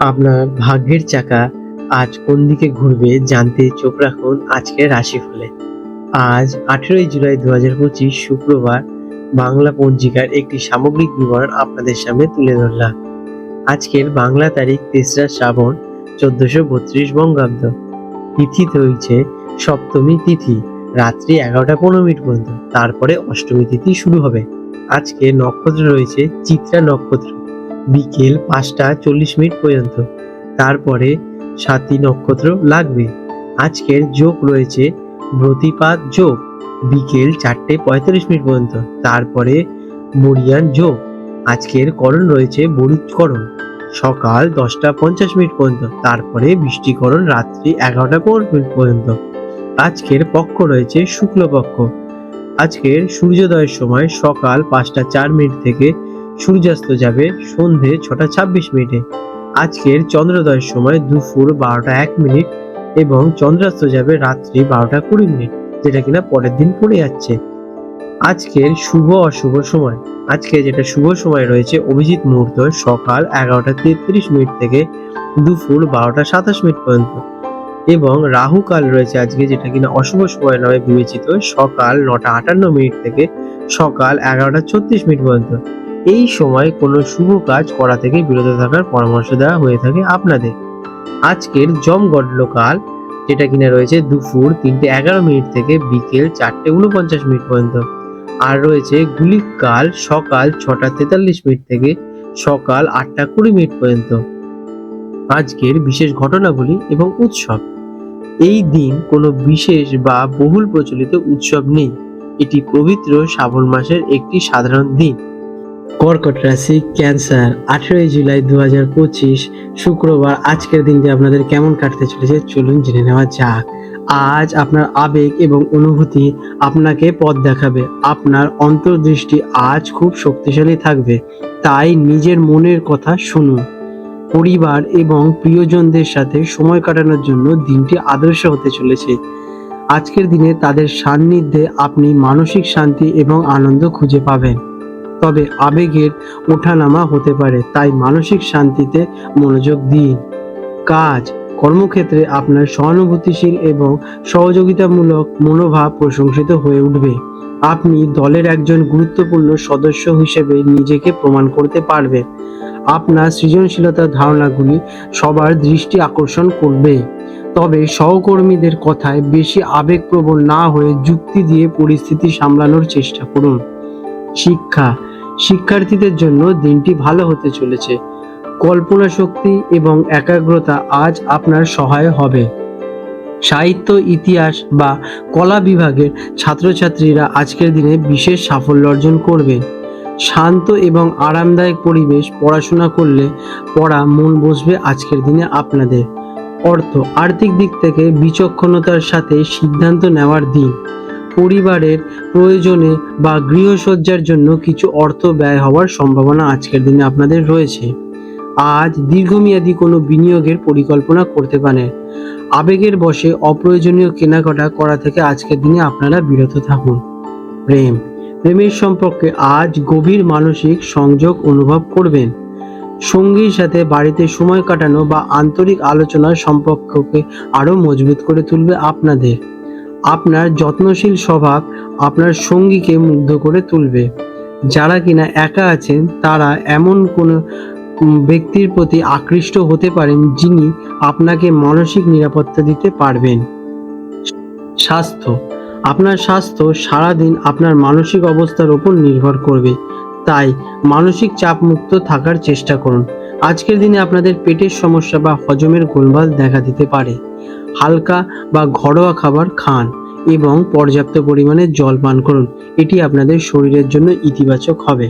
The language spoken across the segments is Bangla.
আপনার ভাগ্যের চাকা আজ কোন দিকে ঘুরবে জানতে চোখ রাখুন আজকের রাশিফলে। আজ 18ই জুলাই 2025 শুক্রবার। বাংলা পঞ্জিকার একটি সামগ্রিক বিবরণ আপনাদের সামনে তুলে ধরলাম। আজকের বাংলা তারিখ 3রা শ্রাবণ 1432 বঙ্গাব্দ। তিথি রয়েছে সপ্তমী তিথি, রাত্রি 11টা 15 মিনিট পর্যন্ত। তারপরে অষ্টমী তিথি শুরু হবে। আজকে নক্ষত্র রয়েছে চিত্রা নক্ষত্র, বিকেল 5টা 40 মিনিট পর্যন্ত। তারপরে স্বাতী নক্ষত্র লাগবে। আজকের যোগ রয়েছে ব্রতিপাত যোগ, বিকেল 4টে 45 মিনিট পর্যন্ত। তারপরে মরিয়ান যোগ। আজকের করণ রয়েছে বরিকরণ, সকাল 10টা 50 মিনিট পর্যন্ত। তারপরে বৃষ্টিকরণ রাত্রি 11টা 15 মিনিট পর্যন্ত। আজকের পক্ষ রয়েছে শুক্লপক্ষ। আজকের সূর্যোদয়ের সময় সকাল 5টা 4 মিনিট থেকে, সূর্যাস্ত যাবে সন্ধে 6টা 26 মিনিটে। আজকের চন্দ্রোদয়ের সময় দুপুর 12টা 1 মিনিট এবং চন্দ্রাস্ত যাবে রাত্রি 12টা 20 মিনিট, যেটা কিনা পরের দিন পড়ে যাচ্ছে। আজকের শুভ অশুভ সময়, আজকে যেটা শুভ সময় রয়েছে অভিজিৎ মুহূর্ত সকাল 11টা 33 মিনিট থেকে দুপুর 12টা 27 মিনিট পর্যন্ত, এবং রাহু কাল রয়েছে আজকে, যেটা কিনা অশুভ সময় নামে বিবেচিত, সকাল 9টা 58 মিনিট থেকে সকাল 11টা 36 মিনিট পর্যন্ত। এই সময় কোনো শুভ কাজ করা থেকে বিরত থাকার পরামর্শ দেওয়া হয়ে থাকে আপনাদের। আজকের যমগণ্ডল কাল, যেটা কিনা রয়েছে দুপুর 3টে 11 মিনিট থেকে বিকেল 4টে 49 মিনিট পর্যন্ত। আর রয়েছে গুলিক কাল সকাল 6টা 43 মিনিট থেকে সকাল 8টা 20 মিনিট পর্যন্ত। আজকের বিশেষ ঘটনাবলী এবং উৎসব। এই দিন কোনো বিশেষ বা বহুল প্রচলিত উৎসব নেই। এটি পবিত্র শ্রাবণ মাসের একটি সাধারণ দিন। কর্কট রাশি, ক্যান্সার। 18ই জুলাই 2025 শুক্রবার। আজকের দিনটি আপনাদের কেমন কাটতে চলেছে চলুন জেনে নেওয়া যাক। আজ আপনার আবেগ এবং অনুভূতি আপনাকে পথ দেখাবে। আপনার অন্তর্দৃষ্টি আজ খুব শক্তিশালী থাকবে, তাই নিজের মনের কথা শুনুন। পরিবার এবং প্রিয়জনদের সাথে সময় কাটানোর জন্য দিনটি আদর্শ হতে চলেছে। আজকের দিনে তাদের সান্নিধ্যে আপনি মানসিক শান্তি এবং আনন্দ খুঁজে পাবেন। তবে আবেগের ওঠানামা হতে পারে, তাই মানসিক শান্তিতে মনোযোগ দিন। কাজ কর্মক্ষেত্রে আপনার সহানুভূতিশীল এবং সহযোগিতামূলক মনোভাব প্রশংসিত হয়ে উঠবে। আপনি দলের একজন গুরুত্বপূর্ণ সদস্য হিসেবে নিজেকে প্রমাণ করতে পারবেন। আপনার সৃজনশীলতার ধারণাগুলি সবার দৃষ্টি আকর্ষণ করবে। তবে সহকর্মীদের কথায় বেশি আবেগপ্রবণ না হয়ে যুক্তি দিয়ে পরিস্থিতি সামলানোর চেষ্টা করুন। শিক্ষার্থীদের জন্য দিনটি ভালো হতে চলেছে। কল্পনা শক্তি এবং একাগ্রতা আজ আপনার সহায় হবে। সাহিত্য, ইতিহাস বা কলা বিভাগের ছাত্রছাত্রীরা আজকের দিনে বিশেষ সাফল্য অর্জন করবেন। শান্ত এবং আরামদায়ক পরিবেশ পড়াশোনা করলে মন বসবে আজকের দিনে আপনাদের। আর্থিক দিক থেকে বিচক্ষণতার সাথে সিদ্ধান্ত নেওয়ার দিন। পরিবারের প্রয়োজনে বা গৃহসজ্জার জন্য কিছু অর্থ ব্যয় হওয়ার সম্ভাবনা আজকের দিনে আপনাদের রয়েছে। আজ দীর্ঘমেয়াদী কোনো বিনিয়োগের পরিকল্পনা করতে পারেন। আবেগের বশে অপ্রয়োজনীয় কেনাকাটা করা থেকে আজকের দিনে আপনারা বিরত থাকুন। প্রেমের সম্পর্কে আজ গভীর মানসিক সংযোগ অনুভব করবেন। সঙ্গীর সাথে বাড়িতে সময় কাটানো বা আন্তরিক আলোচনার সম্পর্ককে আরো মজবুত করে তুলবে আপনাদের। আপনার যত্নশীল স্বভাব আপনার সঙ্গীকে মুগ্ধ করে তুলবে। যারা কিনা একা আছেন তারা এমন কোনো ব্যক্তির প্রতি আকৃষ্ট হতে পারেন যিনি আপনাকে মানসিক নিরাপত্তা দিতে পারবেন। স্বাস্থ্য, আপনার স্বাস্থ্য সারাদিন আপনার মানসিক অবস্থার উপর নির্ভর করবে, তাই মানসিক চাপ মুক্ত থাকার চেষ্টা করুন। আজকের দিনে আপনাদের পেটের সমস্যা বা হজমের গোলমাল দেখা দিতে পারে। হালকা বা ঘরোয়া খাবার খান এবং পর্যাপ্ত পরিমাণে জল পান করুন, এটি আপনাদের শরীরের জন্য ইতিবাচক হবে।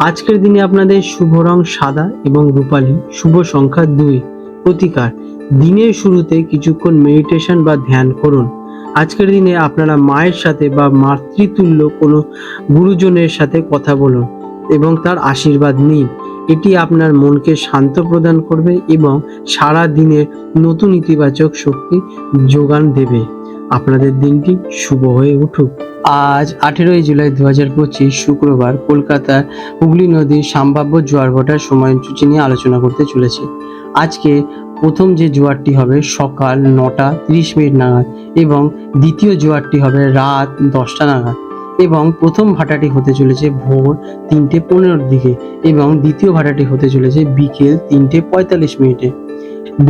আজকের দিনে আপনাদের শুভ রং সাদা এবং রূপালী। শুভ সংখ্যা 2। প্রতিকার, দিনের শুরুতে কিছুক্ষণ মেডিটেশন বা ধ্যান করুন। আজকের দিনে আপনারা মায়ের সাথে বা মাতৃতুল্য কোনো গুরুজনের সাথে কথা বলুন এবং তার আশীর্বাদ নিন। এটি আপনার মনকে শান্ত প্রদান করবে এবং সারা দিনের নতুন ইতিবাচক শক্তি যোগান দেবে। আপনাদের দিনটি শুভ হয়ে উঠুক। আজ 18ই জুলাই 2025 শুক্রবার কলকাতার হুগলি নদীর সম্ভাব্য জোয়ার ভাটার সময়সূচি নিয়ে আলোচনা করতে চলেছি। আজকে প্রথম যে জোয়ারটি হবে সকাল 9:30 নাগাদ এবং দ্বিতীয় জোয়ারটি হবে রাত 10টা নাগাদ এবং প্রথম ভাটাটি হতে চলেছে ভোর 3:15 দিকে এবং দ্বিতীয় ভাটাটি হতে চলেছে বিকেল 3:45।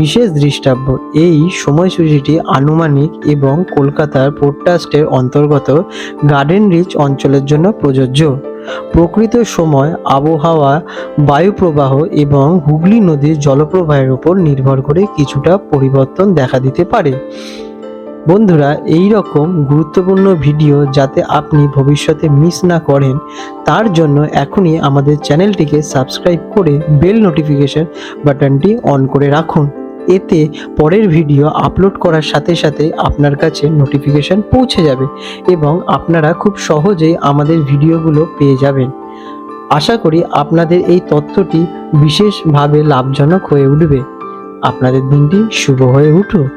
বিশেষ দৃষ্টাব্য, এই সময়সূচিটি আনুমানিক এবং কলকাতার পোর্ট ট্রাস্টের অন্তর্গত গার্ডেন রিচ অঞ্চলের জন্য প্রযোজ্য। প্রকৃত সময় আবহাওয়া, বায়ুপ্রবাহ এবং হুগলি নদীর জলপ্রবাহের উপর নির্ভর করে কিছুটা পরিবর্তন দেখা দিতে পারে। বন্ধুরা, এই রকম গুরুত্বপূর্ণ ভিডিও যাতে আপনি ভবিষ্যতে মিস না করেন তার জন্য এখনই আমাদের চ্যানেলটিকে সাবস্ক্রাইব করে বেল নোটিফিকেশন বাটনটি অন করে রাখুন। এতে পরের ভিডিও আপলোড করার সাথে সাথে আপনার কাছে নোটিফিকেশন পৌঁছে যাবে এবং আপনারা খুব সহজেই আমাদের ভিডিওগুলো পেয়ে যাবেন। আশা করি আপনাদের এই তথ্যটি বিশেষভাবে লাভজনক হয়ে উঠবে। আপনাদের দিনটি শুভ হয়ে উঠুক।